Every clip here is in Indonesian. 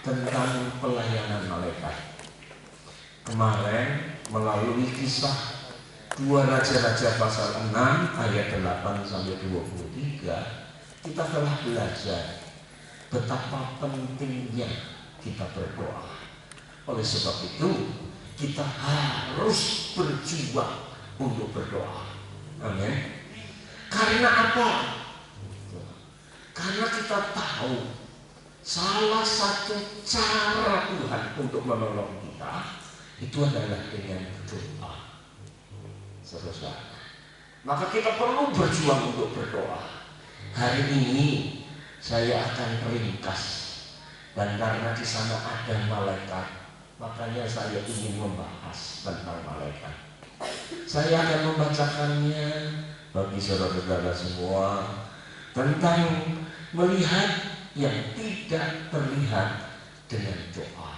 tentang pelayanan malaikat. Kemarin melalui kisah 2 Raja-Raja pasal 6 ayat 8 sampai 23, kita telah belajar betapa pentingnya kita berdoa. Oleh sebab itu, kita harus berjuang untuk berdoa. Amin. Karena apa? Karena kita tahu salah satu cara Tuhan untuk menolong kita itu adalah dengan doa. Saudara, maka kita perlu berjuang untuk berdoa. Hari ini saya akan ringkas, dan karena di sana ada malaikat, makanya saya ingin membahas tentang malaikat. Saya akan membacakannya bagi saudara-saudara semua tentang melihat yang tidak terlihat dengan doa.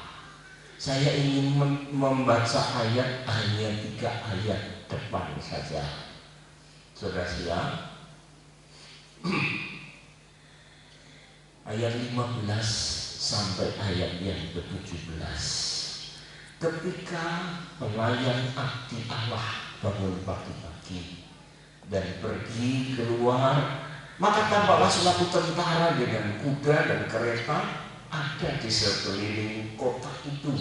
Saya ingin membaca ayat hanya 3 ayat depan saja. Saudara siap? Ayat 15 sampai ayat yang ke-17. Ketika pelayan abdi Allah bangun pagi-pagi dan pergi keluar, maka tampaklah suatu tentara dengan kuda dan kereta ada di sekeliling kota itu.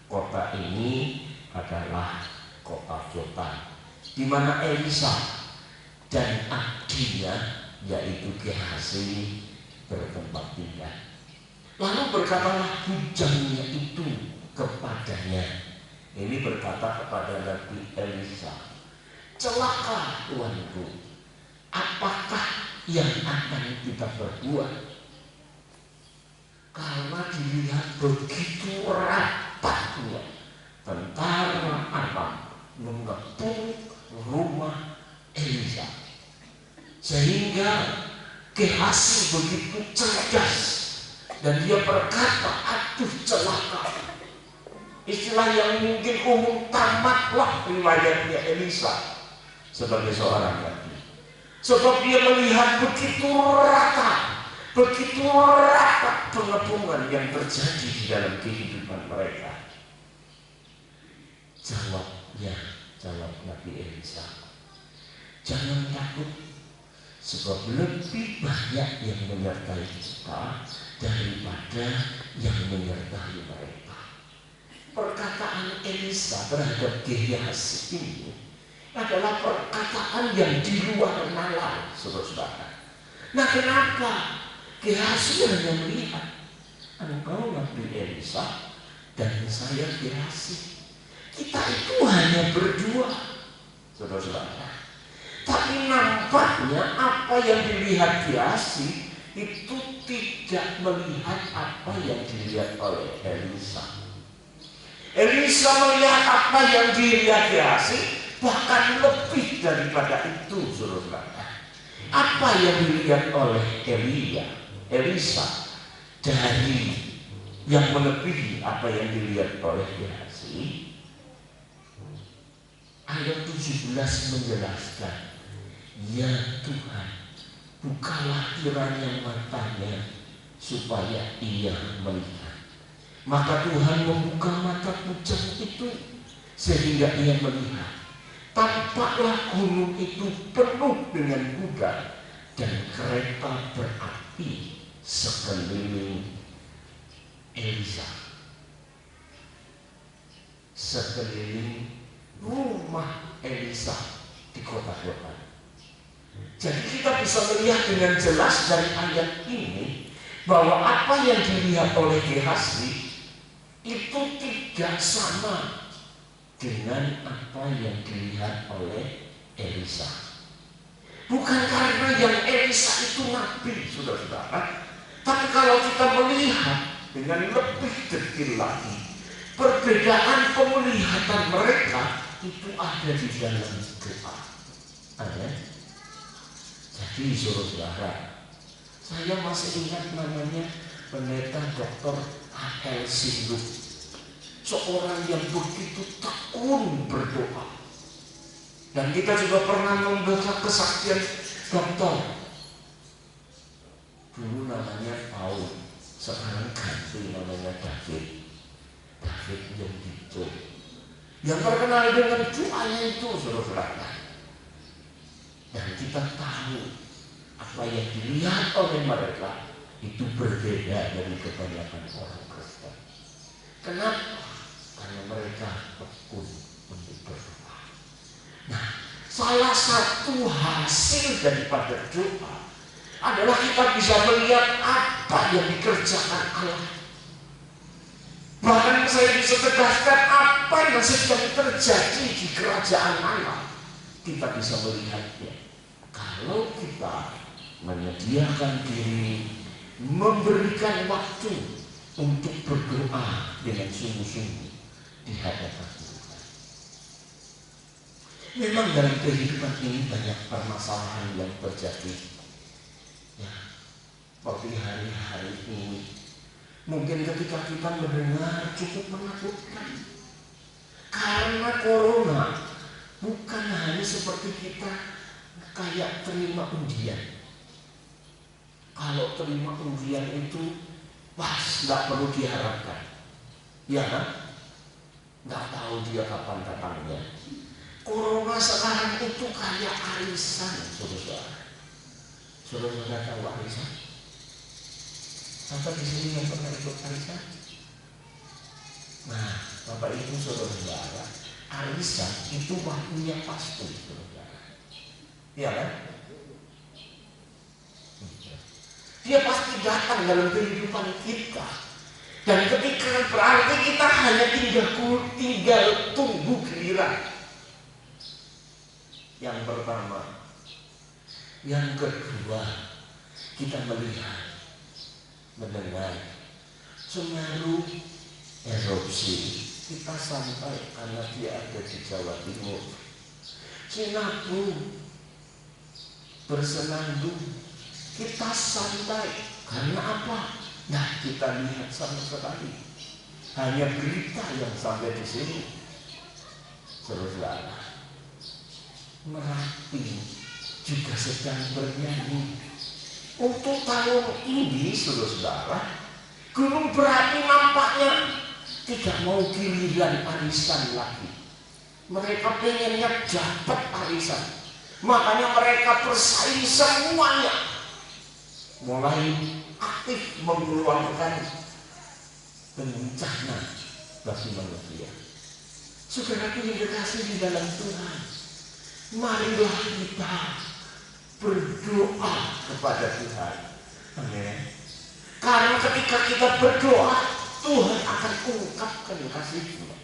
Kota ini adalah kota Jotan, di mana Elisa dan abdinya yaitu Gehazi bertempat tinggal. Lalu berkatalah bujangnya itu kepadanya. Ini berkata kepada Nabi Elisa, celaka tuanku, apakah yang akan kita perbuat? Karena dilihat begitu rapatnya tentara Aram mengepung rumah Elisa, sehingga Gehazi begitu cerdas dan dia berkata, aduh celaka. Istilah yang mungkin umum, tamatlah riwayatnya Elisa sebagai seorang nabi. Sebab dia melihat begitu rata pengepungan yang terjadi di dalam kehidupan mereka. Jawab Nabi Elisa, jangan takut, sebab lebih banyak yang menyertai kita daripada yang menyertai mereka. Perkataan Elisa terhadap Gehazi ini adalah perkataan yang di luar nalar, saudara-saudara. Nah, kenapa Gehazi hanya melihat engkau Nabi Elisa dan saya Gehazi? Kita itu hanya berdua, saudara-saudara. Tapi nampaknya apa yang dilihat Gehazi itu tidak melihat apa yang dilihat oleh Elisa. Elisa melihat apa yang dilihat Gehazi, bahkan lebih daripada itu, saudara-saudara. Apa yang dilihat oleh Elisa dari yang melebihi apa yang dilihat oleh Gehazi. Ayat 17 menjelaskan, ya Tuhan, bukalah kiranya matanya supaya ia melihat. Maka Tuhan membuka mata bujang itu sehingga ia melihat. Tampaklah gunung itu penuh dengan kuda dan kereta berapi sekeliling Elisa, sekeliling rumah Elisa di kota Jotan. Jadi kita bisa melihat dengan jelas dari ayat ini bahwa apa yang dilihat oleh Gehazi itu tidak sama dengan apa yang dilihat oleh Elisa. Bukan karena yang Elisa itu nabi, saudara-saudara, tapi kalau kita melihat dengan lebih detail lagi, perbedaan penglihatan mereka itu ada di dalam doa. Ada. Jadi saudara, saya masih ingat namanya pendeta Dr. H.L. Sinduk, seorang yang begitu tekun berdoa. Dan kita juga pernah membaca kesaksian dokter, dulu namanya Paul, sekarang ganti sakti namanya David yang gitu, yang terkenal dengan doanya itu, saudara. Dan kita tahu apa yang dilihat oleh mereka itu berbeda dari kebanyakan orang Kristen. Kenapa? Karena mereka tekun untuk berdoa. Nah, salah satu hasil daripada doa adalah kita bisa melihat apa yang dikerjakan Allah. Bahkan saya bisa tegaskan apa yang sedang terjadi di kerajaan Allah. Kita bisa melihatnya kalau kita menyediakan diri, memberikan waktu untuk berdoa dengan sungguh-sungguh di hadapan Tuhan. Memang dalam kehidupan ini banyak permasalahan yang terjadi. Ya, seperti hari-hari ini, mungkin ketika kita mendengar cukup menakutkan. Karena corona bukan hanya seperti kita kayak terima undian. Kalau terima undian itu pas, nggak perlu diharapkan, ya kan? Nggak tahu dia kapan datangnya. Corona sekarang itu kayak arisan, saudara. Saudara tahu arisan? Sampai di sini yang pernah ikut arisan? Nah, Bapak Ibu saudara, arisan itu waktunya pasti, saudara. Iya kan? Dia pasti datang dalam kehidupan kita. Dan ketika berarti kita hanya tinggal tunggu giliran. Yang pertama. Yang kedua, kita melihat, mendengar Semeru erupsi. Kita sampai karena dia ada di Jawa Timur. Sinabung bersenandung. Kita santai. Karena apa? Nah, kita lihat sama sekali hanya berita yang sampai di sini. Saudara, Merapi juga sedang bernyanyi. Untuk tahun ini, saudara, Gunung Berapi nampaknya tidak mau giliran arisan lagi. Mereka pengennya dapat arisan. Makanya mereka bersaing semuanya. Mulai aktif mengeluarkan bencana bagi manusia. Saudaraku yang dikasih di dalam Tuhan, marilah kita berdoa kepada Tuhan. Amin. Karena ketika kita berdoa, Tuhan akan ungkapkan kasih-Nya.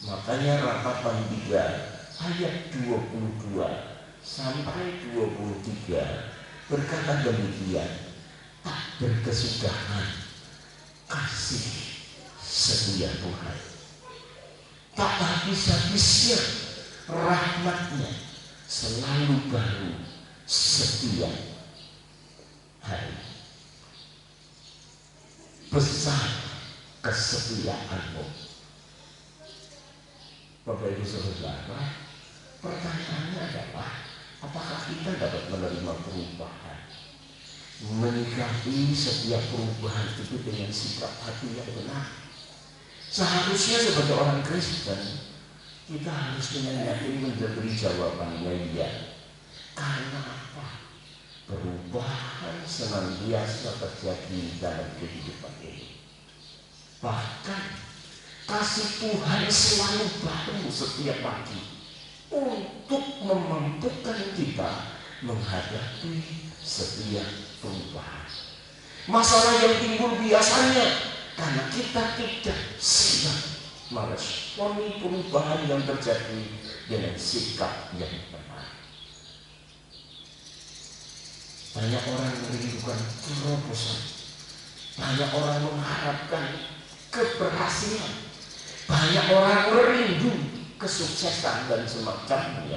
Makanya Ratapan 3 ayat 22 sampai 23 berkata demikian, tak berkesudahan kasih setia Tuhan, tak habis-habisnya rahmat-Nya, selalu baru setiap hari. Besar kesetiaan-Mu. Bapak Ibu saudara, pertanyaannya adalah, apakah kita dapat menerima perubahan? Menyikapi setiap perubahan itu dengan sikap hati yang benar. Seharusnya sebagai orang Kristen, kita harus dengan yakin memberi jawabannya ya. Karena apa? Perubahan senantiasa terjadi dalam kehidupan ini. Bahkan kasih Tuhan selalu baru setiap pagi untuk memampukan kita menghadapi setiap perubahan. Masalah yang timbul biasanya karena kita tidak siap meresponi perubahan yang terjadi dengan sikap yang benar. Banyak orang merindukan terobosan, banyak orang mengharapkan keberhasilan, banyak orang merindu kesuksesan dan semacamnya,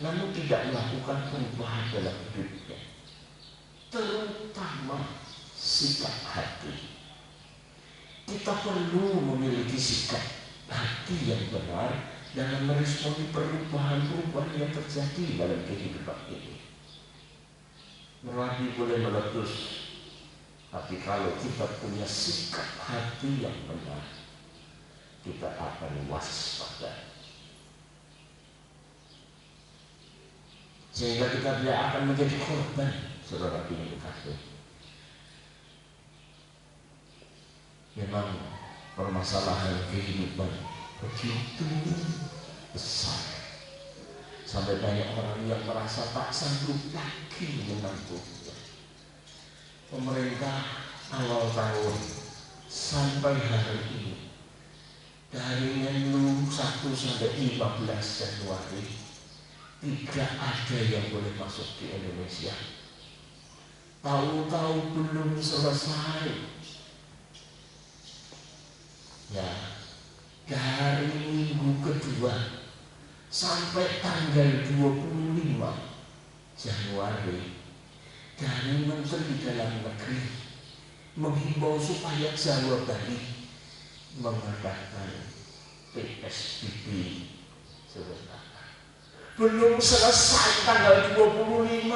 namun tidak melakukan perubahan dalam hidupnya, terutama sikap hati. Kita perlu memiliki sikap hati yang benar dalam meresponi perubahan-perubahan yang terjadi dalam kehidupan ini. Merapi boleh meletus, Tapi kalau kita punya sikap hati yang benar, kita akan waspada. Sehingga kita tidak akan menjadi korban, saudara yang dikasih. Memang permasalahan kehidupan begitu besar, sampai banyak orang yang merasa tak sanggup lagi menampung. Pemerintah awal tahun sampai hari ini, dari Menlu 1 sampai 15 Januari, tidak ada yang boleh masuk di Indonesia. Tahu-tahu belum selesai. Ya, dari minggu kedua sampai tanggal 25 Januari, dari Menteri Dalam Negeri menghimbau supaya Jawa Bali mengadakan PSBB sebentar. Belum selesai tanggal 25,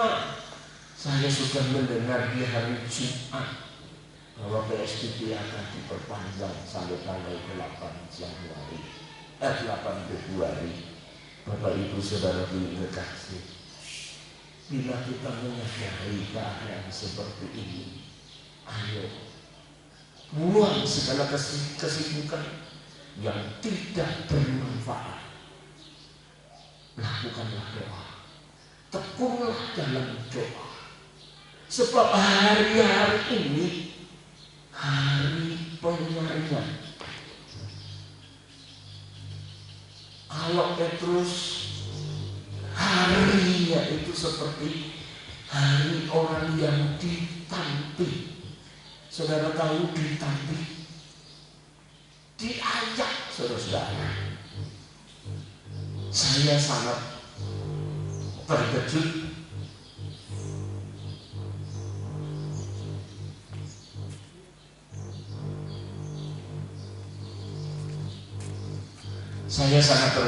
saya sudah mendengar di hari Jumat bahwa PSBB akan diperpanjang sampai tanggal 8 Februari. Bapak Ibu Saudara yang terkasih, bila kita menyadari keadaan seperti ini, ayo buang segala kesibukan yang tidak bermanfaat. Lakukanlah doa, tekunlah dalam doa, sebab hari-hari ini hari penyaringan. Kalau Petrus harinya itu seperti hari orang yang ditampik. Saudara tahu ditampik, diayak, saudara. Saya sangat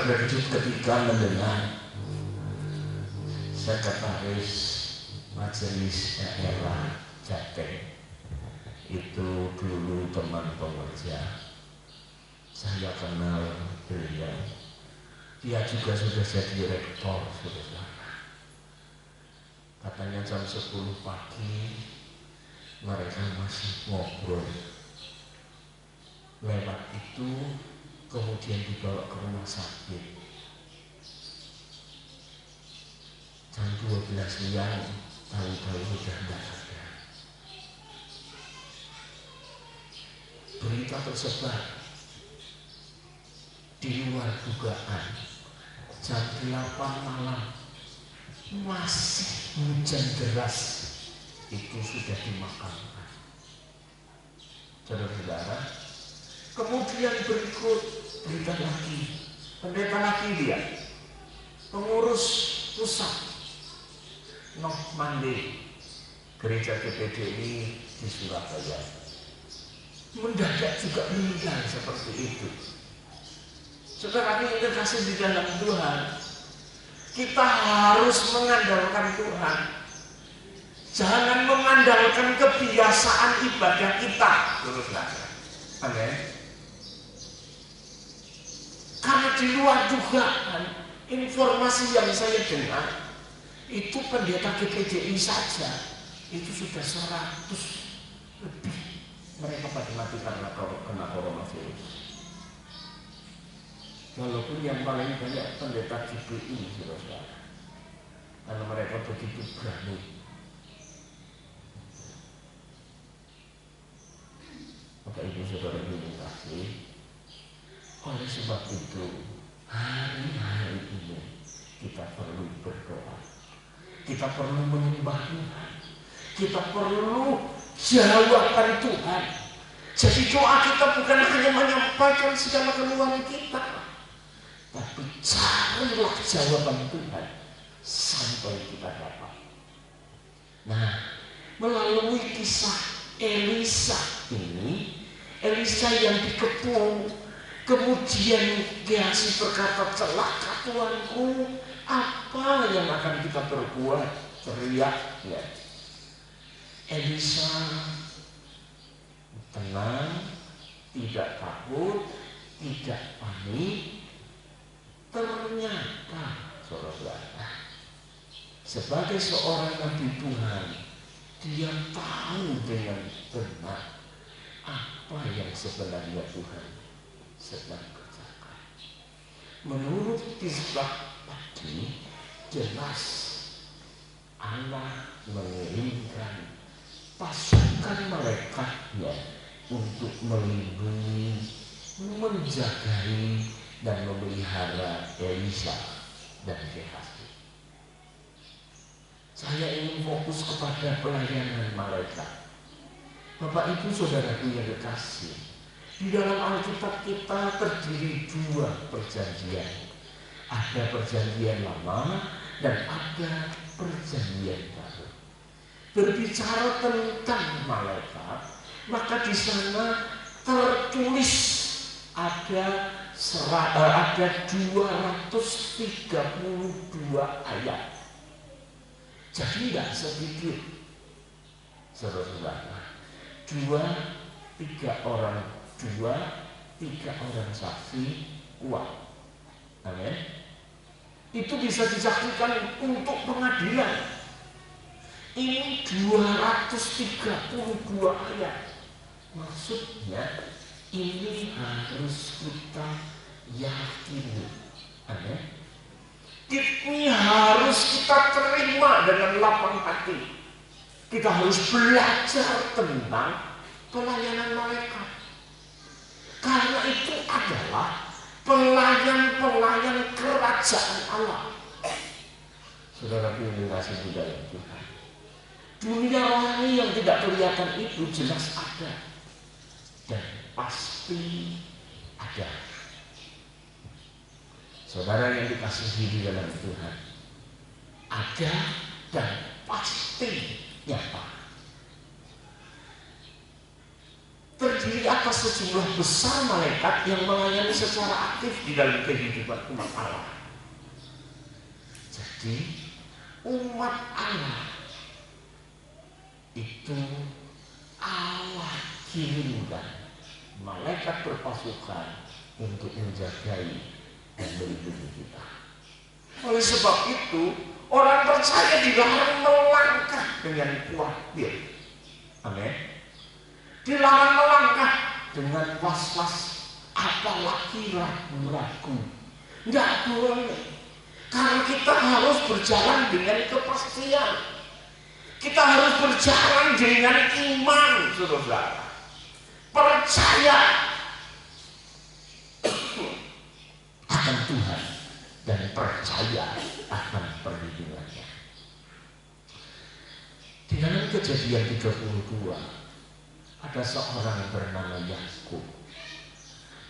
terkejut ketika mendengar Sekretaris Majelis Daerah Jateng itu dulu teman pengerja. Saya kenal beliau. Dia juga sudah jadi rektor, saudara. Katanya jam 10 pagi mereka masih ngobrol. Lewat itu kemudian dibawa ke rumah sakit. Jam 12 siang tahu-tahu sudah tidak ada. Berita tersebar di luar dugaan. Jam 8 malam masih hujan deras, itu sudah dimakamkan. Saudara-saudara, kemudian berikut berita lagi, pendeta lagi dia, pengurus pusat Noh Mande gereja GPDI di Surabaya, mendadak juga meninggal seperti itu. Saudara yang terkasih di dalam Tuhan, kita harus mengandalkan Tuhan. Jangan mengandalkan kebiasaan ibadah kita. Amin. Karena di luar dugaan, informasi yang saya dengar, itu pendeta GPDI saja itu sudah 100 lebih mereka pada mati karena kena coronavirus. Walaupun yang paling banyak pendeta GPI, saudara, karena mereka begitu berani. Bapak Ibu Saudara yang dikasihi, oleh sebab itu hari-hari ini kita perlu berdoa, kita perlu menyembah Tuhan, kita perlu jawaban Tuhan. Jadi doa kita bukan hanya menyampaikan segala keluhan kita, tapi carilah jawaban Tuhan sampai kita dapat. Nah, melalui kisah Elisa ini, Elisa yang dikepung, kemudian Gehazi berkata, celaka tuanku, apa yang akan kita berbuat? Teriak ya. Elisa tenang, tidak takut, tidak panik. Ternyata saudara, sebagai seorang nabi Tuhan, dia tahu dengan benar apa yang sebenarnya Tuhan sedang kerjakan. Menurut kisah tadi, jelas Allah mengirimkan pasukan malaikatnya untuk melindungi, menjagai, dan memelihara Elisa dan Gehazi. Saya ingin fokus kepada pelayanan malaikat. Bapak Ibu Saudaraku yang kekasih, di dalam Alkitab kita terdiri 2 perjanjian. Ada perjanjian lama dan ada perjanjian baru. Berbicara tentang malaikat, maka di sana tertulis ada 232 ayat. Jadi tidak sedikit, saudara-saudara. 2-3 orang saksi kuat. Amin. Itu bisa disaksikan untuk pengadilan. Ini 232 ayat. Maksudnya ini harus kita yakini. Amin. Ini harus kita terima dengan lapang hati. Kita harus belajar tentang pelayanan malaikat. Karena itu adalah pelayan-pelayan kerajaan Allah. Saudara yang dikasihi di dalam Tuhan, dunia rohani yang tidak kelihatan itu jelas ada dan pasti ada. Saudara yang dikasihi di dalam Tuhan, ada dan pasti nyata. Terdiri atas sejumlah besar malaikat yang melayani secara aktif di dalam kehidupan umat Allah. Jadi umat Allah itu Allah kirimkan malaikat berpasukan untuk menjagai dan melindungi kita. Oleh sebab itu, orang percaya dilarang melangkah dengan khawatir. Amin. Dilarang melangkah dengan was-was, apalagi ragu-ragu. Tidak boleh. Karena kita harus berjalan dengan kepastian. Kita harus berjalan dengan iman, saudara. Percaya akan Tuhan dan percaya akan perlindungannya. Di dalam Kejadian 32 ada seorang bernama Yakub.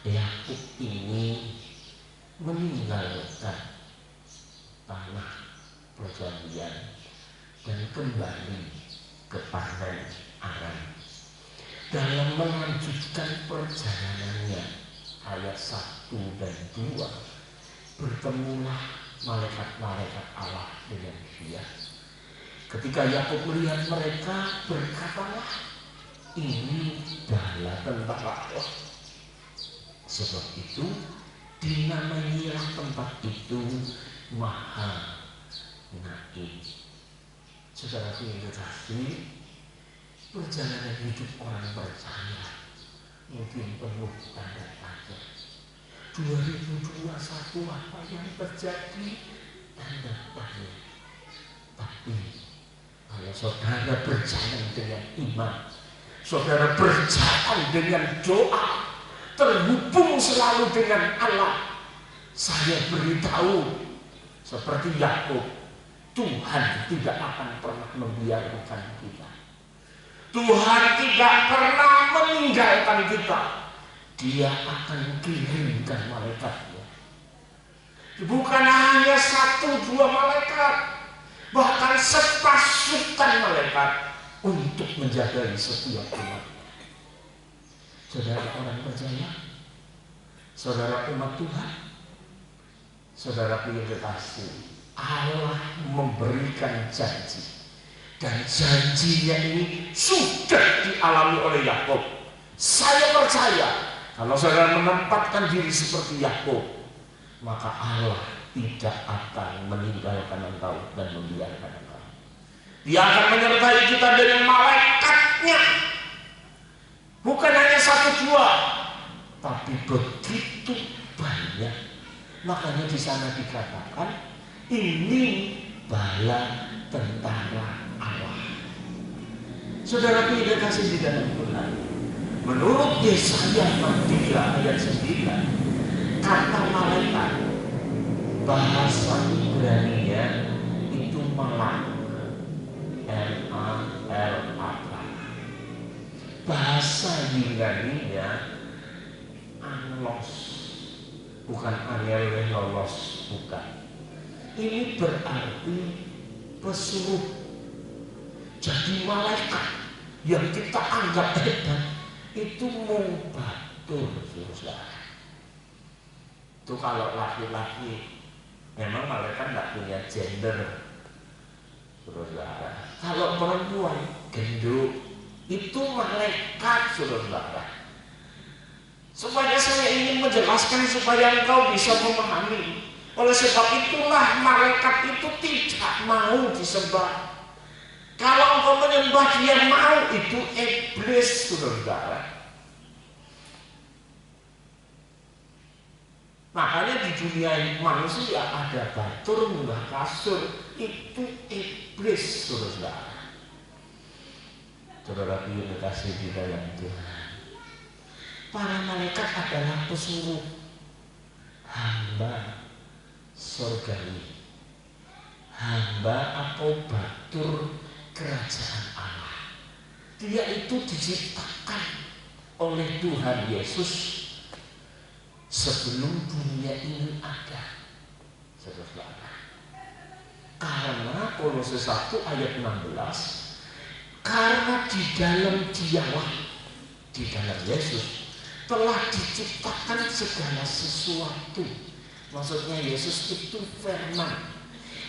Yakub ini meninggalkan tanah perjanjian dan kembali ke Padan Aram. Dalam melanjutkan perjalanannya, ayat 1 dan 2, bertemulah malaikat-malaikat Allah dengan dia. Ketika Yakub melihat mereka, berkatalah, ini adalah tentara Allah. Sebab itu dinamailah tempat itu Maha Naim. Saudara yang dikasihi, perjalanan hidup orang percaya mungkin penuh tanda tanya. 2021 apa yang terjadi? Tanda tanya. Tapi kalau saudara berjalan dengan iman, saudara berjalan dengan doa, terhubung selalu dengan Allah, saya beritahu seperti Yakub, Tuhan tidak akan pernah membiarkan kita. Tuhan tidak pernah meninggalkan kita. Dia akan kirimkan malaikatnya. Bukan hanya 1-2 malaikat, bahkan sepasukan malaikat untuk menjaga setiap umat. Saudara orang percaya, saudara umat Tuhan, saudara yang kekasih, Allah memberikan janji, dan janjinya ini sudah dialami oleh Yakub. Saya percaya kalau saudara menempatkan diri seperti Yakub, maka Allah tidak akan meninggalkan engkau dan membiarkan engkau. Dia akan menyertai kita dengan malaikatnya. Bukan hanya satu dua, tapi begitu banyak. Makanya di sana dikatakan ini bala tentara Allah. Saudara tidak kasih di dalam Tuhan. Menurut Yesaya 63 ayat 9, kata malaikat bahasa Ibrani-nya itu malak, M-A-L-A-K. Bahasa Yunani-nya angelos, bukan angelos, bukan. Ini berarti pesuruh. Jadi malaikat yang kita anggap hebat itu mubatur, saudara. Itu kalau laki-laki, memang malaikat tidak punya gender, saudara. Kalau perempuan gendut, itu malaikat, saudara. Supaya saya ingin menjelaskan supaya engkau bisa memahami. Oleh sebab itulah malaikat itu tidak mau disembah. Kalau engkau menyembah dia mau, itu iblis, saudara. Makanya di dunia manusia ada batur munggah kasur, itu iblis, saudara. Saudara yang kasih di dalam Tuhan, para malaikat adalah pesuruh hamba surgawi, hamba atau batur kerajaan Allah. Dia itu diciptakan oleh Tuhan Yesus sebelum dunia ini ada, saudara. Karena Kolose 1 ayat 16, karena di dalam Dialah, di dalam Yesus telah diciptakan segala sesuatu. Maksudnya Yesus itu firman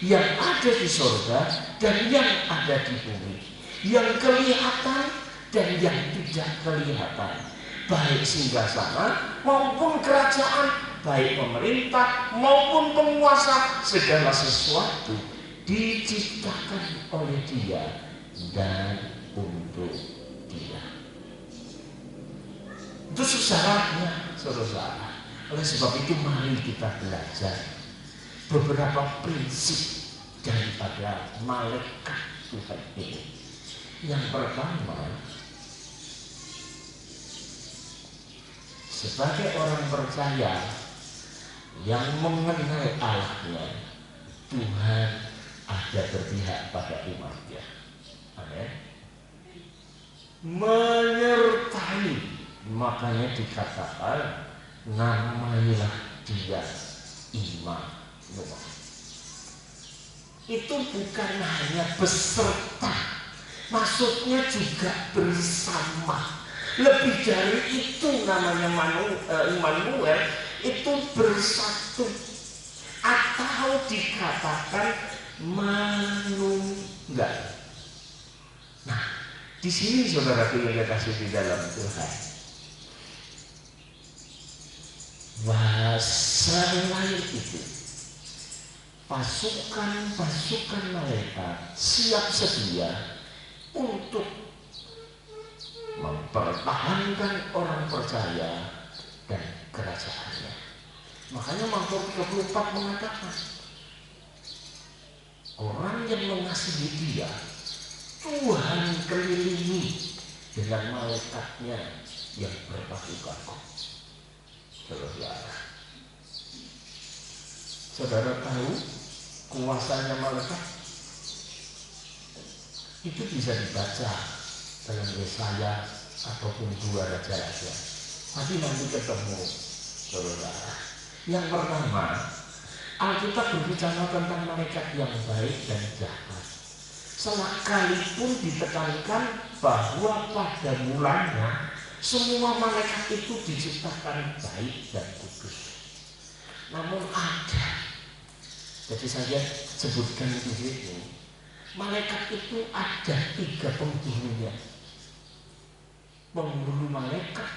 yang ada di surga dan yang ada di bumi, yang kelihatan dan yang tidak kelihatan, baik singgasana maupun kerajaan, baik pemerintah maupun penguasa, segala sesuatu diciptakan oleh Dia dan untuk Dia. Itu syaratnya, saudara. Oleh sebab itu mari kita belajar beberapa prinsip daripada malaikat Tuhan ini. Yang pertama, sebagai orang percaya yang mengenal Allahnya, Tuhan ada berpihak pada umatnya. Amin. Menyertai, makanya dikatakan namailah Dia Immanuel. Itu bukan hanya beserta, maksudnya juga bersama. Lebih dari itu namanya Immanuel, itu bersatu atau dikatakan manunggal. Nah, di sini saudaraku yang kasih di dalam Tuhan, bahasa lain itu pasukan malaikat siap sedia untuk mempertahankan orang percaya dan kerajaannya. Makanya Mazmur 34 mengatakan orang yang mengasihi Dia, Tuhan kelilingi dengan malaikatnya yang berpasukan. Saudara tahu kuasanya malaikat itu bisa dibaca dalam Yesaya ataupun 2 Raja-Raja. Tapi nanti ketemu, saudara. Yang pertama, Alkitab berbicara tentang malaikat yang baik dan jahat. Sekalipun ditekankan bahwa pada mulanya semua malaikat itu diciptakan baik dan kudus. Namun ada, jadi saya sebutkan di sini, malaikat itu ada 3 penghulunya. Penghulu malaikat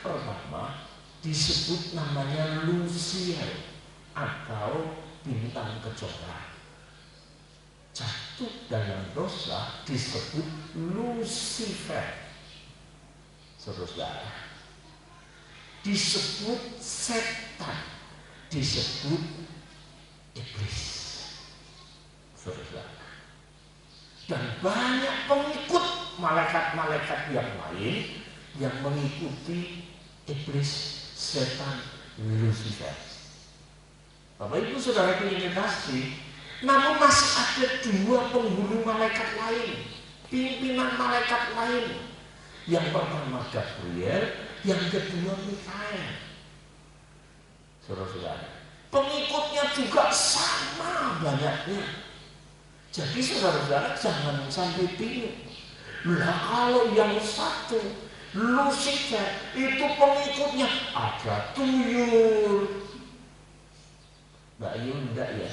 disebut namanya Lucifer atau bintang kejora. Jatuh dalam dosa disebut Lucifer, saudara. Disebut setan, disebut iblis, saudara. Dan banyak pengikut malaikat-malaikat yang lain yang mengikuti iblis, setan, Lucifer. Bapak Ibu Saudara yang dikasihi, namun masih ada dua penghulu malaikat lain, pimpinan malaikat lain. Yang pertama Gabriel, yang kedua Mikael. Saudara-saudara, pengikutnya juga sama banyaknya. Jadi saudara-saudara jangan sampai bingung. Lah kalau yang satu Lucifer itu pengikutnya ada tuyul, Mbak Yul enggak ya?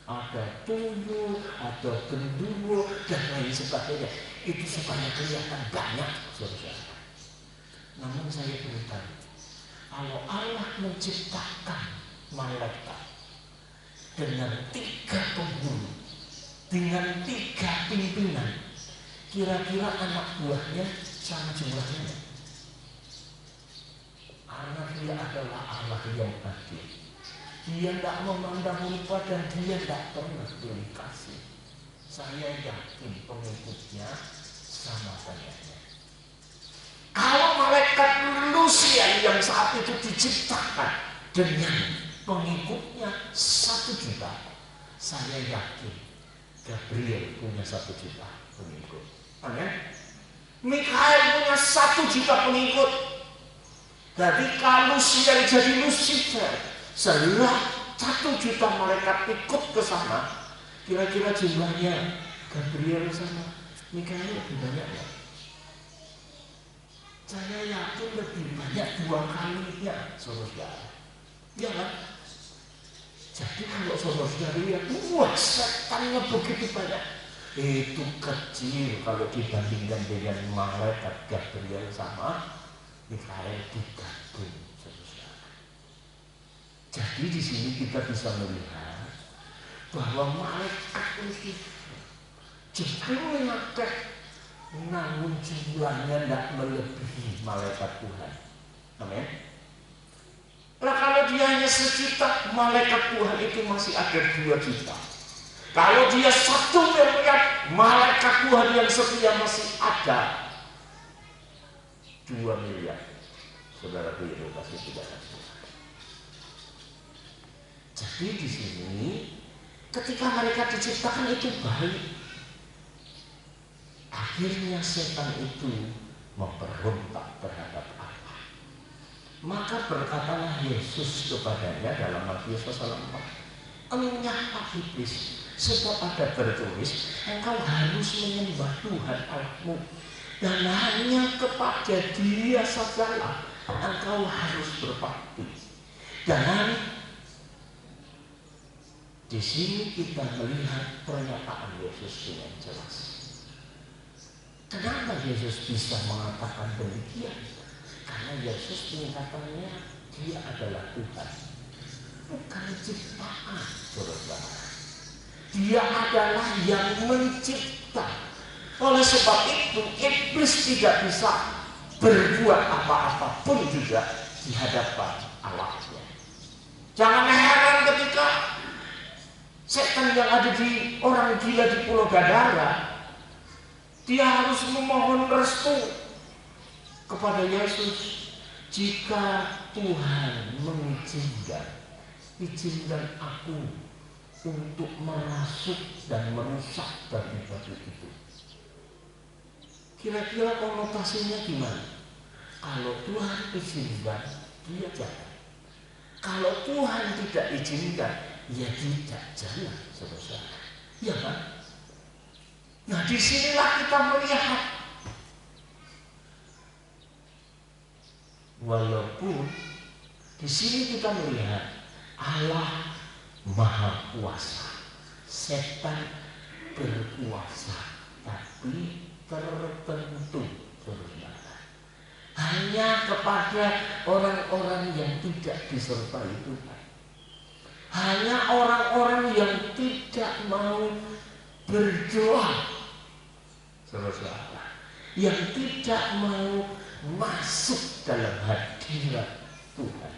Ada tuyul, ada genderuwo dan lain sebagainya. Itu supaya kelihatan banyak, saudara. Namun saya beritahu, kalau Allah menciptakan malaikat dengan 3 penghulu, dengan 3 pimpinan, kira-kira anak buahnya sama jumlahnya? Karena dia adalah Allah yang adil. Dia tidak memandang rupa dan dia tidak pernah beri kasih. Saya yakin pengikutnya sama banyaknya. Kalau malaikat Lucifer yang saat itu diciptakan dengan pengikutnya 1 juta, saya yakin Gabriel punya 1 juta pengikut. Amin. Mikael punya 1 juta pengikut. Jadi kalau Lucifer jadi Lucifer, setelah 1 juta malaikat ikut ke sana, kira-kira jumlahnya Gabriel sama Mikael lebih banyak ya? Saya yakin lebih banyak 2 kalinya, saudara. Ya kan? Jadi kalau saudara lihat, wah setannya begitu banyak. Itu kecil kalau dibandingkan dengan malaikat Gabriel sama Mikael digabung, saudara. Jadi di sini kita bisa melihat bahwa malaikat itu justru mengakeh, namun jumlahnya tidak melebihi malaikat Tuhan. Amin. Nah kalau dia hanya 1 juta, malaikat Tuhan itu masih ada 2 juta. Kalau dia 1 miliar, malaikat Tuhan yang setia masih ada 2 miliar. Saudara itu pasti tidak ada. Jadi di sini ketika mereka diciptakan itu baik. Akhirnya setan itu memberontak terhadap Allah. Maka berkatalah Yesus kepadanya dalam Matius pasal 4, "Enyahlah iblis, sebab ada tertulis, engkau harus menyembah Tuhan Allahmu, dan hanya kepada Dia sajalah engkau harus berbakti." Dan di sini kita melihat pernyataan Yesus dengan jelas. Kenapa Yesus bisa mengatakan demikian? Karena Yesus tingkatannya Dia adalah Tuhan, bukan ciptaan, saudara. Dia adalah yang mencipta. Oleh sebab itu iblis tidak bisa berbuat apa-apa pun juga di hadapan Allahnya. Jangan heran ketika setan yang ada di orang gila di Pulau Gadara, dia harus memohon restu kepada Yesus. Jika Tuhan mengizinkan, izinkan aku untuk merasuk dan merusak batu-batu itu. Kira-kira konotasinya gimana? Kalau Tuhan izinkan, dia jalan. Kalau Tuhan tidak izinkan, ya tidak jalan, saudara. Ya kan? Nah disinilah kita melihat, walaupun di sini kita melihat Allah Maha Kuasa, setan berkuasa, tapi tertentu, saudara. Jadi di sini kita melihat, walaupun di sini kita melihat Allah Maha Kuasa, setan berkuasa, tapi tertentu, saudara. Jadi di sini kita melihat Allah Maha Kuasa, setan berkuasa, tapi tertentu, saudara. Jadi di sini kita melihat Allah Maha Kuasa, setan berkuasa, tapi tertentu, saudara. Jadi di sini kita melihat Allah Maha Kuasa, setan berkuasa, tapi tertentu, saudara. hanya kepada orang-orang yang tidak disertai Tuhan. Hanya orang-orang yang tidak mau berdoa, saudara, yang tidak mau masuk dalam hadirat Tuhan.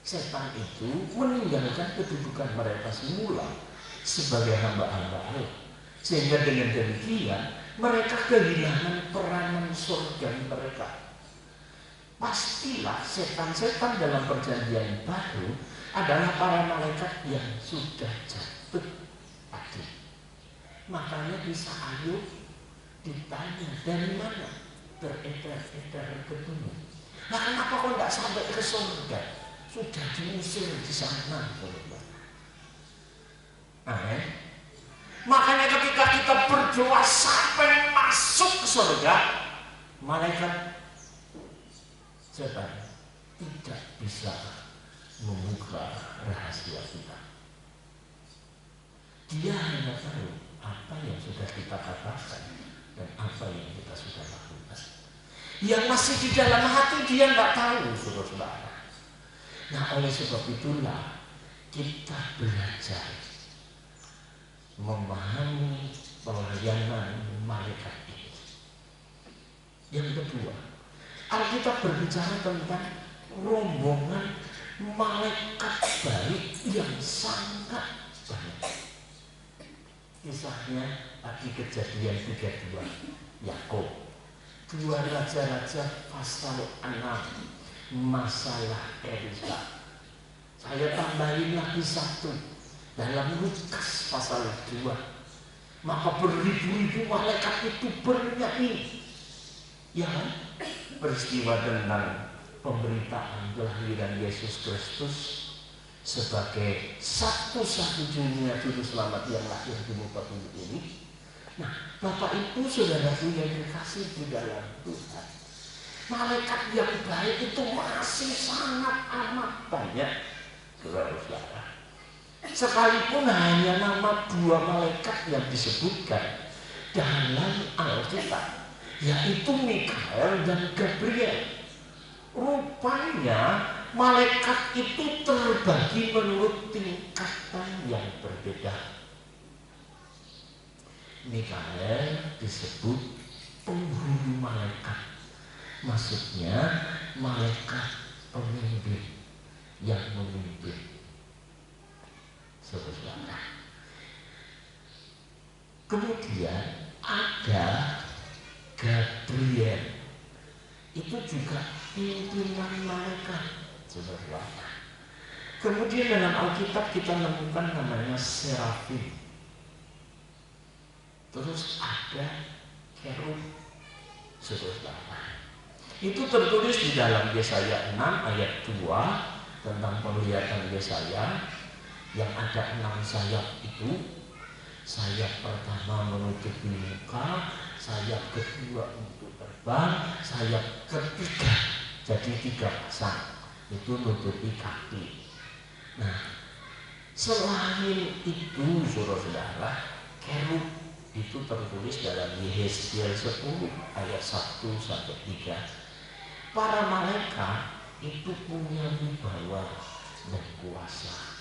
Setan itu meninggalkan kedudukan mereka semula sebagai hamba-hamba Allah, sehingga dengan demikian mereka kehilangan peranan surga mereka. Pastilah setan-setan dalam perjanjian baru adalah para malaikat yang sudah jatuh tadi. Makanya bisa Ayub ditanya, dari mana beredar-edar ke bumi? Nah, kenapa kok nggak sampai ke surga? Sudah diusir di sana. Makanya ketika kita berdoa sampai masuk ke surga, malaikat setan tidak bisa membuka rahasia kita. Dia hanya tahu apa yang sudah kita katakan dan apa yang kita sudah lakukan. Yang masih di dalam hati dia nggak tahu, saudara-saudara. Nah, oleh sebab itulah kita belajar memahami pelayanan malaikat ini. Yang kedua, Alkitab berbicara tentang rombongan malaikat baik yang sangat banyak. Kisahnya tadi Kejadian 32, Yakub. 2 Raja-Raja pasal 6, masalah Elisa. Saya tambahin lagi 1 dalam Lukas pasal 2. Maka beribu-ribu malaikat itu bernyanyi. Ya, peristiwa tentang pemberitaan kelahiran Yesus Kristus sebagai satu-satunya juru selamat yang lahir di muka bumi ini. Nah, Bapak Ibu saudaraku yang dikasih di dalam Tuhan, malaikat yang baik itu masih sangat amat banyak, saudara-saudara. Sekalipun hanya nama 2 malaikat yang disebutkan dalam Alkitab, yaitu Mikael dan Gabriel. Rupanya malaikat itu terbagi menurut tingkatan yang berbeda. Mikael disebut penghulu malaikat, maksudnya malaikat pemimpin yang memimpin. Saudara, kemudian ada Gabriel, itu juga pimpinan malaikat, saudara. Kemudian dalam Alkitab kita menemukan namanya serafim. Terus ada kerub, saudara. Itu tertulis di dalam Yesaya 6 ayat 2 tentang penglihatan Yesaya yang ada 6 sayap itu. Sayap pertama menutupi muka, sayap kedua untuk terbang, sayap ketiga jadi 3 pasang itu menutupi kaki. Nah, selain itu saudara-saudara, kerub itu tertulis dalam Yehezkiel 10 ayat 1 sampai 3. Para malaikat itu punya wibawa dan kuasa.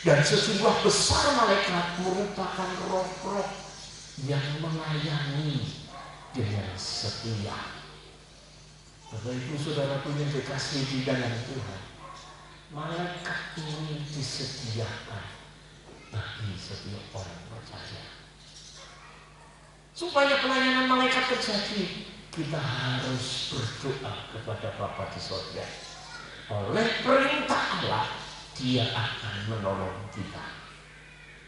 Dan sejumlah besar malaikat merupakan roh-roh yang melayani dengan setia. Bapak Ibu saudara punya dikasih di dalam Tuhan, malaikat ini disediakan bagi setiap orang percaya. Supaya pelayanan malaikat terjadi, kita harus berdoa kepada Bapa di surga. Oleh perintah Allah, Dia akan menolong kita.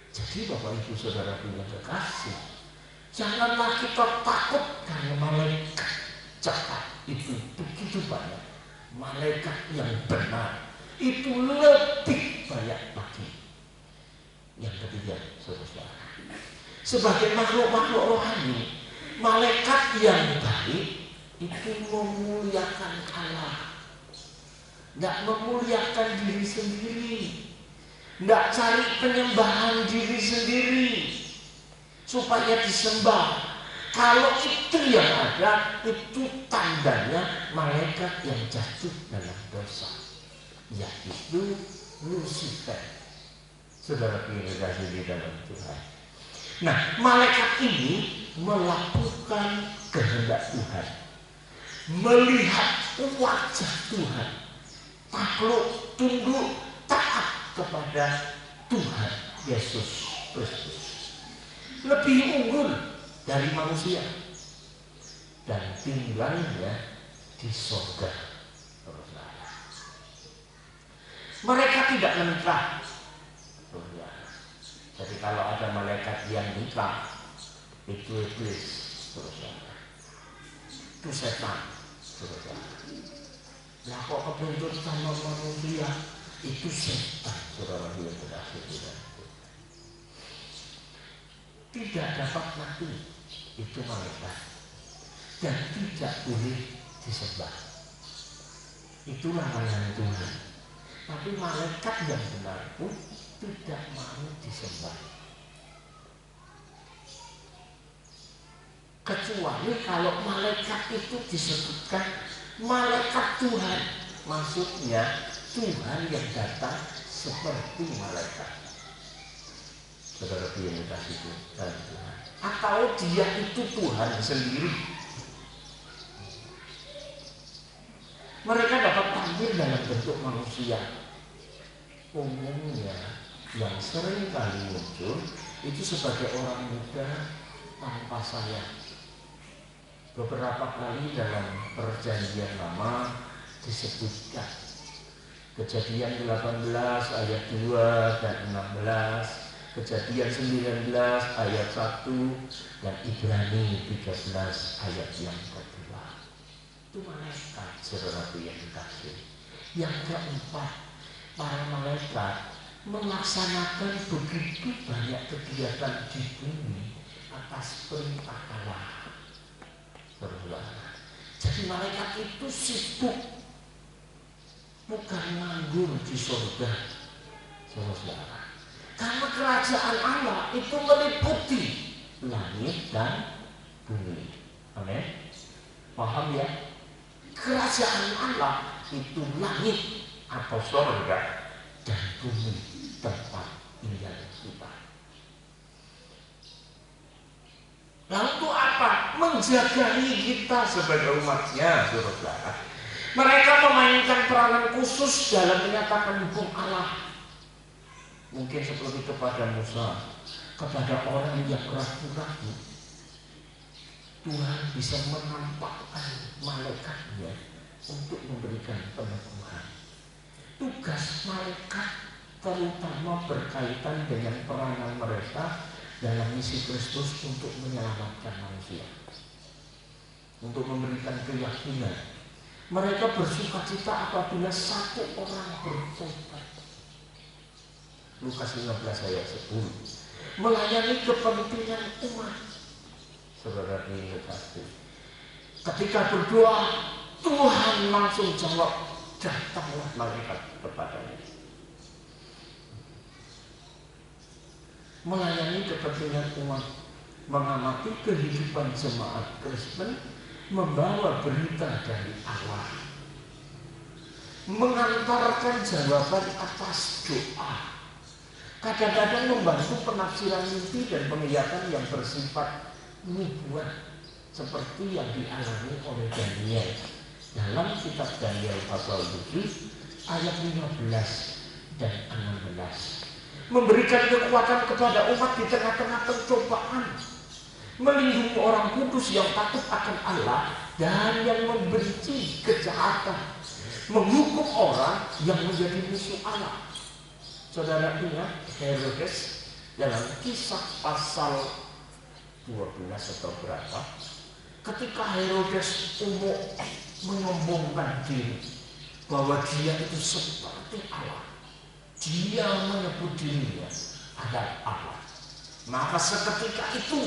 Jadi Bapak Ibu saudara punya kekasih, janganlah kita takut karena malaikat jahat itu begitu banyak. Malaikat yang benar itu lebih banyak lagi. Yang ketiga, saudara, sebagai makhluk-makhluk rohani, malaikat yang baik itu memuliakan Allah, tidak memuliakan diri sendiri, tidak cari penyembahan diri sendiri supaya disembah, Kalau itu yang ada, itu tandanya malaikat yang jatuh dalam dosa, yaitu Lucifer. Saudara kasih di dalam Tuhan. Nah, malaikat ini melakukan kehendak Tuhan, melihat wajah Tuhan, takluk, tunduk, taat kepada Tuhan Yesus Kristus, lebih unggul dari manusia dan tinggalnya di surga. Mereka tidak menikah. Jadi kalau ada malaikat yang nikah, itu iblis, itu setan. Nah, kok kebentur sama manusia, itu setan. Saudara yang berhasil tidak dapat mati, itu malaikat, dan tidak boleh disembah. Itulah layanan Tuhan. Tapi malaikat yang benar pun tidak mau disembah, kecuali kalau malaikat itu disebutkan malaikat Tuhan, maksudnya Tuhan yang datang seperti malaikat. Saudara yang dikasih Tuhan, atau dia itu Tuhan sendiri. Mereka dapat tampil dalam bentuk manusia. Umumnya yang sering kali muncul itu sebagai orang muda tanpa sayap. Beberapa kali dalam perjanjian lama disebutkan Kejadian 18 ayat 2 dan 16, Kejadian 19 ayat 1, dan Ibrani 13 ayat yang kedua. Itu malaikat, saudaraku yang dikasih. Yang keempat, para malaikat melaksanakan begitu banyak kegiatan di bumi atas perintah Allah. Jadi malaikat itu sibuk, bukan nganggur di surga, saudara. Karena kerajaan Allah itu meliputi langit dan bumi. Amin. Paham ya? Kerajaan Allah itu langit atau surga dan bumi, tempat tinggal kita. Lalu itu apa? Menjagai kita sebagai umatnya, saudara. Mereka memainkan peranan khusus dalam menyatakan hukum Allah. Mungkin seperti kepada Musa, kepada orang yang ragu-ragu, Tuhan bisa menampakkan malaikatnya untuk memberikan peneguhan. Tugas malaikat terutama berkaitan dengan peranan mereka dalam misi Kristus untuk menyelamatkan manusia, untuk memberikan keyakinan. Mereka bersukacita apabila satu orang bertobat. Lukas 15 ayat 10. Melayani kepentingan umat. Saudara ini pasti. Ketika berdoa, Tuhan langsung jawab, datanglah malaikat kepadanya. Melayani kepentingan umat, mengamati kehidupan jemaat Kristen, membawa berita dari Allah, mengantarkan jawaban atas doa, kadang-kadang membantu penafsiran mimpi dan penglihatan yang bersifat nubuat seperti yang dialami oleh Daniel dalam kitab Daniel pasal 7 ayat 15 dan 16. Memberikan kekuatan kepada umat di tengah-tengah pencobaan, melindungi orang kudus yang takut akan Allah dan yang membenci kejahatan, menghukum orang yang menjadi musuh Allah. Saudara ingat Herodes dalam Kisah pasal 12 atau berapa, ketika Herodes menyombongkan diri bahwa dia itu seperti Allah, dia menyebut dirinya adalah Allah, maka seketika itu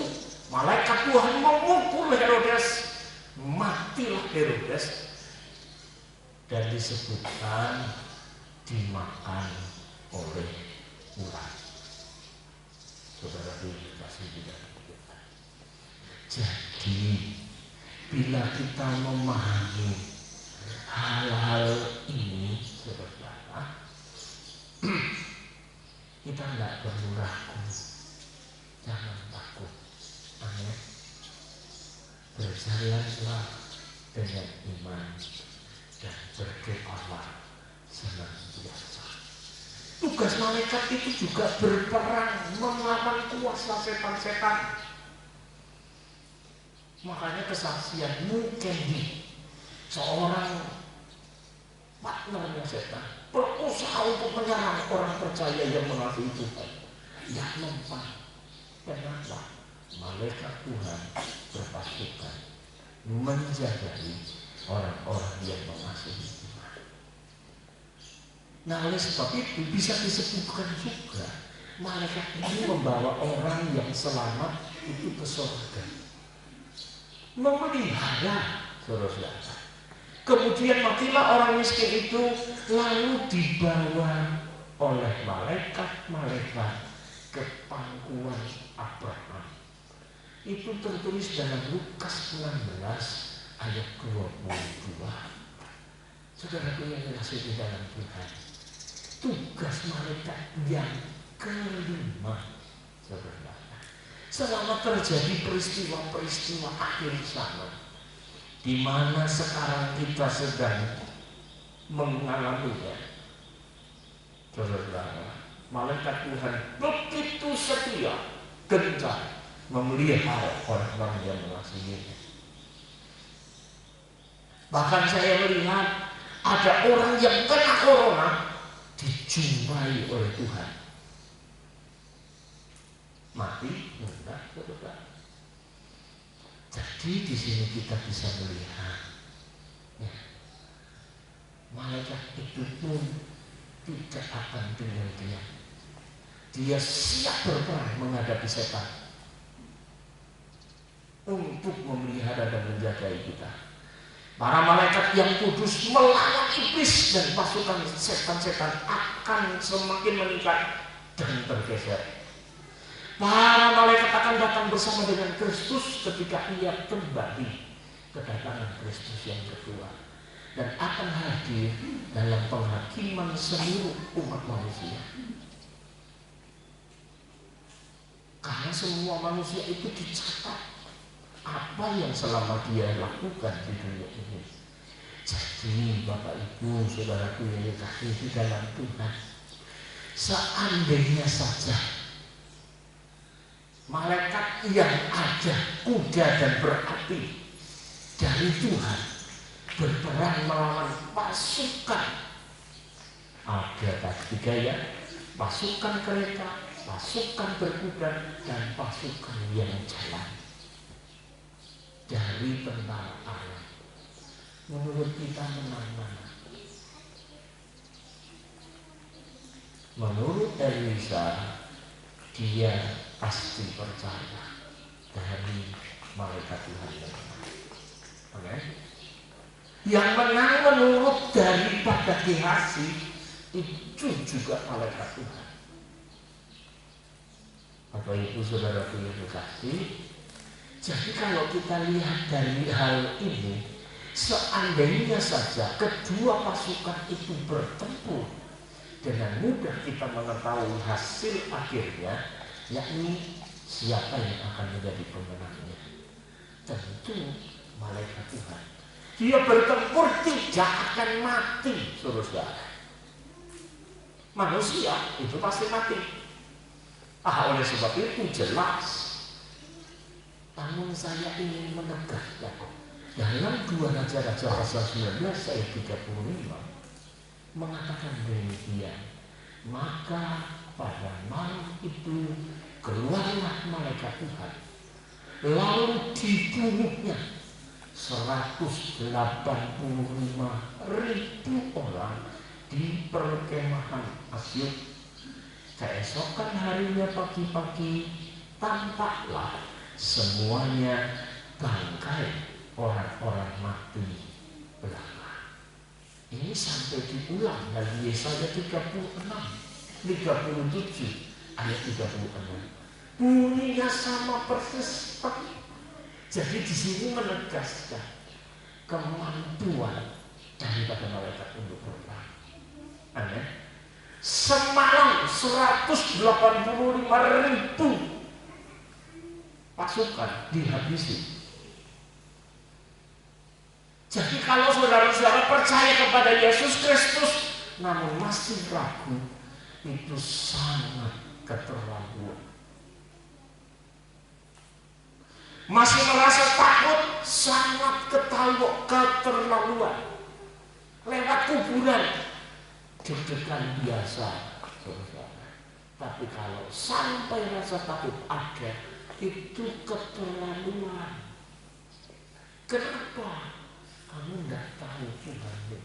malaikat Tuhan memukul Herodes, matilah Herodes, dan disebutkan dimakan oleh ular. Saudara dikasih tidak. Jadi bila kita memahami hal-hal ini, saudara, kita tidak perlu ragu, jangan takut. Amin. Berjalanlah dengan iman dan berdoalah senantiasa. Tugas malaikat itu juga berperang melawan kuasa setan-setan. Makanya kesaksian mungkin seorang partnernya setan berusaha untuk menyerang orang percaya yang mengasihi Tuhan. Ya memang, kenapa? Malaikat Tuhan berpasukan menjagai orang-orang yang mengasihi Tuhan. Nah, oleh sebab itu bisa disebutkan juga malaikat ini membawa orang yang selamat itu ke surga, memelihara, saudara. Kemudian matilah orang miskin itu, lalu dibawa oleh malaikat-malaikat ke pangkuan Abraham. Itu tertulis dalam Lukas 16 ayat 22. Saudaraku yang dikasihi di dalam Tuhan, tugas malaikat yang kelima, saudara, selama terjadi peristiwa-peristiwa akhir zaman, di mana sekarang kita sedang mengalaminya, saudara, malaikat Tuhan begitu setia, gencar memelihara orang-orang yang mengasihinya. Bahkan saya melihat ada orang yang kena corona dijumpai oleh Tuhan, mati enggak, saudara. Jadi di sini kita bisa melihat, ya, malaikat itu pun tidak akan tinggal diam. Dia siap berperang menghadapi setan untuk memelihara dan menjaga kita. Para malaikat yang kudus melawan iblis dan pasukan setan-setan akan semakin meningkat dan bergeser. Para malaikat akan datang bersama dengan Kristus ketika ia kembali, kedatangan Kristus yang kedua, dan akan hadir dalam penghakiman seluruh umat manusia. Karena semua manusia itu dicatat apa yang selama dia lakukan di dunia ini. Jadi Bapak Ibu saudaraku yang dikasihi di dalam Tuhan, seandainya saja malaikat yang ada kuda dan berapi dari Tuhan berperang melawan pasukan, ada tiga ya, pasukan kereta, pasukan berkuda, dan pasukan yang jalan dari tentara Allah. Menurut kita menang mana? Menurut Elisa, dia pasti percaya dari malaikat Tuhan yang menang. Oke? Yang menang menurut daripada Gehazi itu juga malaikat Tuhan. Bapak Ibu saudaraku yang dikasihi, jadi kalau kita lihat dari hal ini, seandainya saja kedua pasukan itu bertempur, dengan mudah kita mengetahui hasil akhirnya, yakni siapa yang akan menjadi pemenangnya. Tentu malaikat Tuhan. Dia bertempur tidak akan mati, saudara. Manusia itu pasti mati. Oleh sebab itu jelas. Namun saya ingin menegaskan dalam 2 Raja-Raja pasal 19 ayat 35 mengatakan demikian. Maka pada malam itu keluarlah malaikat Tuhan, lalu dibunuhnya 185.000 orang di perkemahan Asyur. Keesokan harinya pagi-pagi tampaklah semuanya bangkai orang-orang mati belaka. Ini sampai diulang dari Yesaya 37 ayat 36. Bunyinya sama persis, Jadi di sini menegaskan kemampuan daripada malaikat untuk berperang. Amin. Semalam 185.000 pasukan dihabisi. Jadi kalau saudara-saudara percaya kepada Yesus Kristus namun masih ragu, itu sangat keterlaluan. Masih merasa takut, sangat keterlaluan. Lewat kuburan deg-degan biasa, saudara. Tapi kalau sampai rasa takut ada, itu keterlaluan. Kenapa? Kamu tidak tahu Tuhanmu.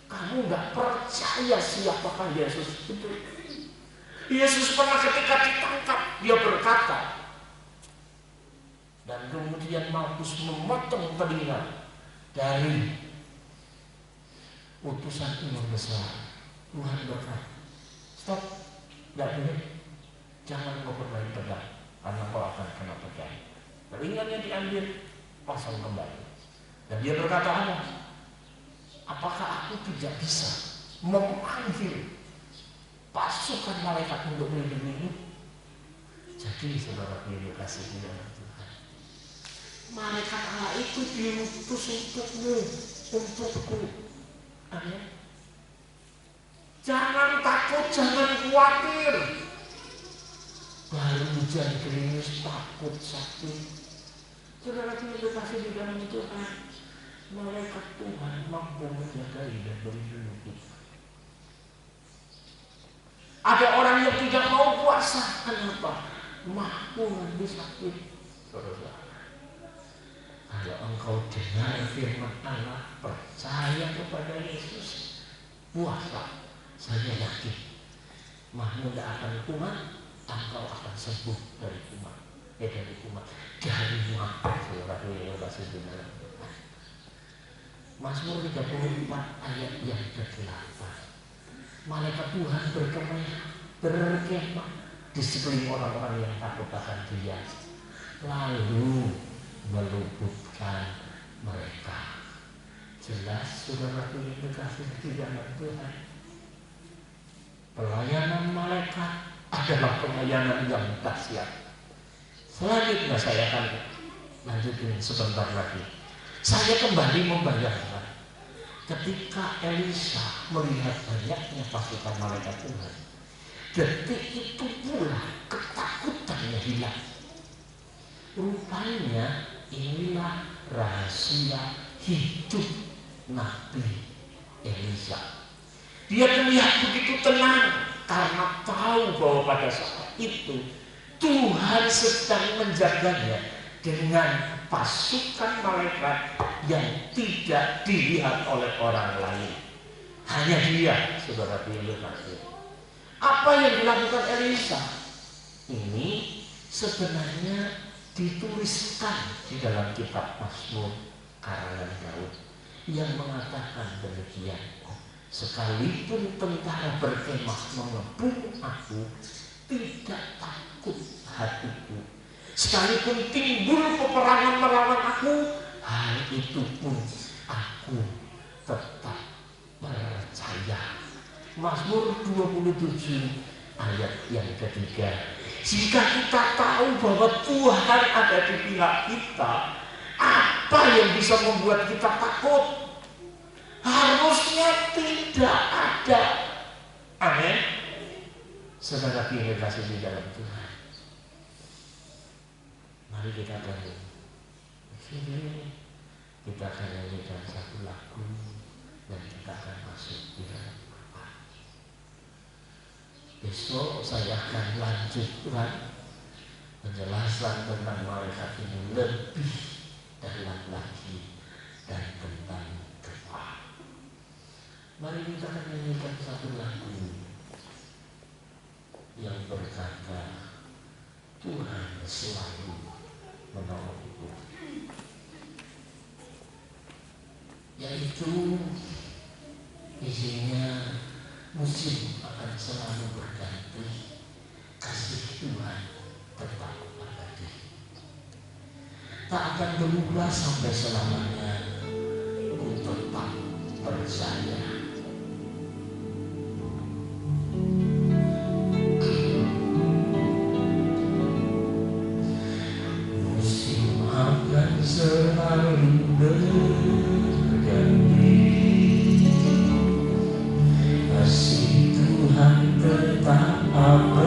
Kamu tidak percaya siapakah Yesus itu. Yesus pernah ketika ditangkap, dia berkata, dan kemudian Markus memotong telinga dari utusan imam besar. Tuhan berkata, stop, tidak boleh, jangan kau bermain pedang, karena kau akan kena pedang. Telinganya diambil, pasang kembali. Dan dia berkata, apakah aku tidak bisa memanggil pasukan malaikat untuk melindungi ini? Jadi saudara pilih kasih di dalam Tuhan, malaikat Allah itu diutus untukmu, untukku. Amin. Jangan takut, jangan khawatir. Baru hujan gerimis, takut, sakit. Saudara pilih kasih di dalam Tuhan, malaikat Tuhan mampu menjagai dan melindungi kita. Ada orang yang tidak mau puasa, kenapa? Mampu nanti sakit. Saudara, kalau engkau dengar firman Allah, percaya kepada Yesus, puasa, saya yakin mahmu tidak akan kumat, engkau akan sembuh dari kumat. Dari kumat, dari mati. Saudara yang kasih di dalam Tuhan, Mazmur 34 ayat yang ke-8. Malaikat Tuhan berkemah di sekeliling orang-orang yang takut akan Dia, lalu meluputkan mereka. Jelas saudara yang dikasih di dalam Tuhan, pelayanan malaikat adalah pelayanan yang dahsyat. Selanjutnya saya akan lanjutin sebentar lagi. Saya kembali membayangkan ketika Elisa melihat banyaknya pasukan malaikat Tuhan, detik itu pula ketakutannya hilang. Rupanya inilah rahasia hidup Nabi Elisa. Dia terlihat begitu tenang karena tahu bahwa pada saat itu Tuhan sedang menjaganya dengan pasukan malaikat yang tidak dilihat oleh orang lain. Hanya Dia, saudara pilih kasih. Apa yang dilakukan Elisa? Ini sebenarnya dituliskan di dalam kitab Mazmur karangan Daud yang mengatakan demikian. Sekalipun tentara berkemah mengepung aku, tidak takut hatiku. Sekalipun timbul peperangan melawan aku, hal itu pun aku tetap percaya. Mazmur 27 ayat yang ketiga. Jika kita tahu bahwa Tuhan ada di pihak kita, apa yang bisa membuat kita takut? Harusnya tidak ada. Amin. Saudara pilih kasih di dalam Tuhan. Mari kita gabung. Sini kita akan nyanyikan satu lagu dan kita akan masuk di dalam doa. Besok saya akan lanjutkan penjelasan tentang malaikat ini lebih dalam lagi dan tentang doa. Mari kita akan nyanyikan satu lagu yang berkata, Tuhan selalu menolongku, yaitu isinya musim akan selalu berganti, kasih Tuhan tetap abadi. tak akan berubah sampai selamanya. Ku tetap percaya. Musim akan selalu berganti, kasih Tuhan tetap abadi.